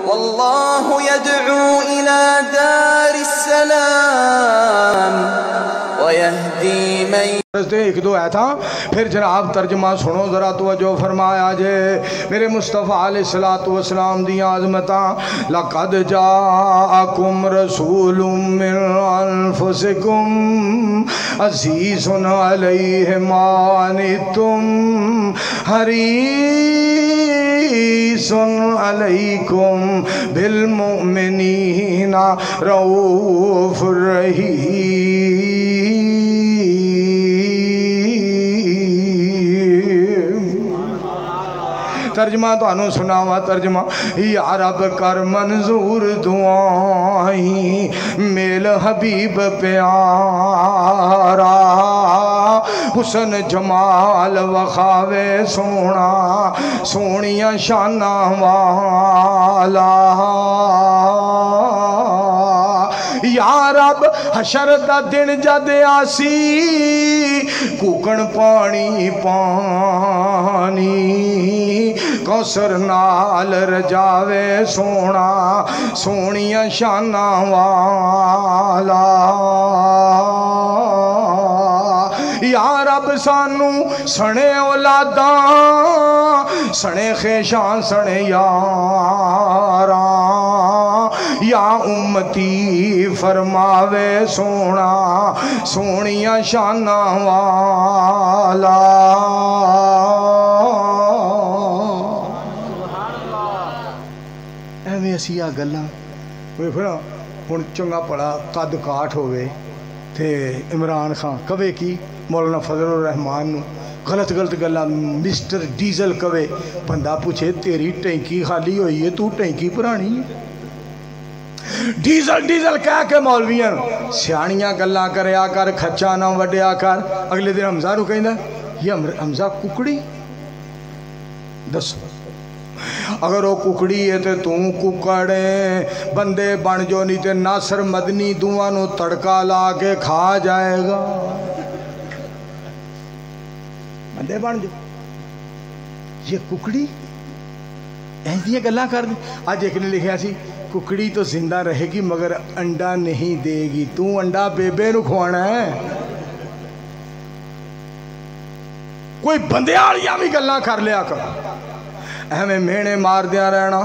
واللہ يدعو إلى دار السلام ويهدي من ایک دو آیا تھا پھر جناب ترجمہ سنو ذرا توجہ فرمایا جے میرے مصطفیٰ علیہ السلام دی عظمتاں لَقَدْ جَاءَكُمْ رَسُولٌ مِّنْ أَنفُسِكُمْ عَزِيزٌ عَلَيْهِ مَا عَنِتُّمْ حَرِيصٌ عَلَيْكُمْ بِالْمُؤْمِنِينَ رَءُوفٌ رَحِيمٌ۔ ترجمہ تو انہوں سناوا ترجمہ یا رب کر منظور دعائیں میل حبیب پیارا حسن جمال وخاوے سونا سونیاں شانہ والا یا رب حشر دا دن جد آسی کوکن پانی پانی کوثر نال رجاوے سونا سونیاں شانہ والا یا رب سانو سنے اولاداں سنے خیشان سنے یاراں یا امتی فرماوے سونا سونیاں شانہ والا ایویں اسیاں گلاں وہ پھر ہن چنگا پڑا قد کاٹ ہوئے تے عمران خان کوے کی مولانا فضل الرحمان نو غلط گلاں مسٹر ڈیزل کوے بندہ پوچھے تیری ٹینکی خالی ہوئی ہے تو ٹینکی پرانی ہے ڈیزل کہہ کے مولویاں سیانیاں گلاں کریا کر کھچا نہ وڈیا کر اگلے دن حمزہ نو کہندا یہ حمزہ ککڑی دسو اگر وہ ککڑی ہے تو ککڑے بندے بن جو نہیں تے ناصر مدنی دعا نو تڑکا لا کے کھا جائے گا بندے بن جو یہ ککڑی ایسے گلاں کر دی آج ایک نے لکھیا سی ککڑی تو زندہ رہے گی مگر انڈا نہیں دے گی تو انڈا بیبے نو کھوانا ہے کوئی بندے آلیاں بھی گلاں کر لیا کر ہمیں مینے مار دیا رہنا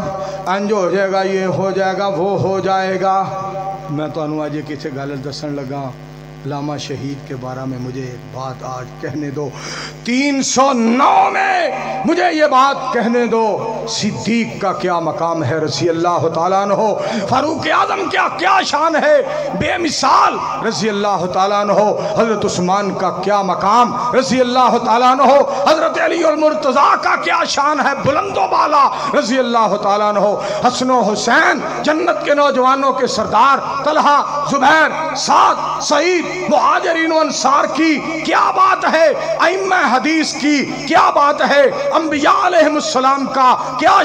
انج ہو جائے گا یہ ہو جائے گا وہ ہو جائے گا میں تو انہوں آج کسی غلط دسن لگا علامہ شہید کے بارے میں مجھے بات آج کہنے دو 309 میں مجھے یہ بات کہنے دو صدیق کا کیا مقام ہے رضی اللہ تعالیٰ عنہ فاروق اعظم کیا شان ہے بے مثال رضی اللہ تعالیٰ عنہ حضرت عثمان کا کیا مقام رضی اللہ تعالیٰ عنہ حضرت علی المرتضیٰ کا کیا شان ہے بلند و بالا رضی اللہ تعالیٰ عنہ حسن و حسین جنت کے نوجوانوں کے سردار طلحہ زبیر سعد سعید مہاجرین و انصار کی کیا بات ہے ائمہ حدیث کی کیا بات ہے انبیاء علیہ السلام کا کیا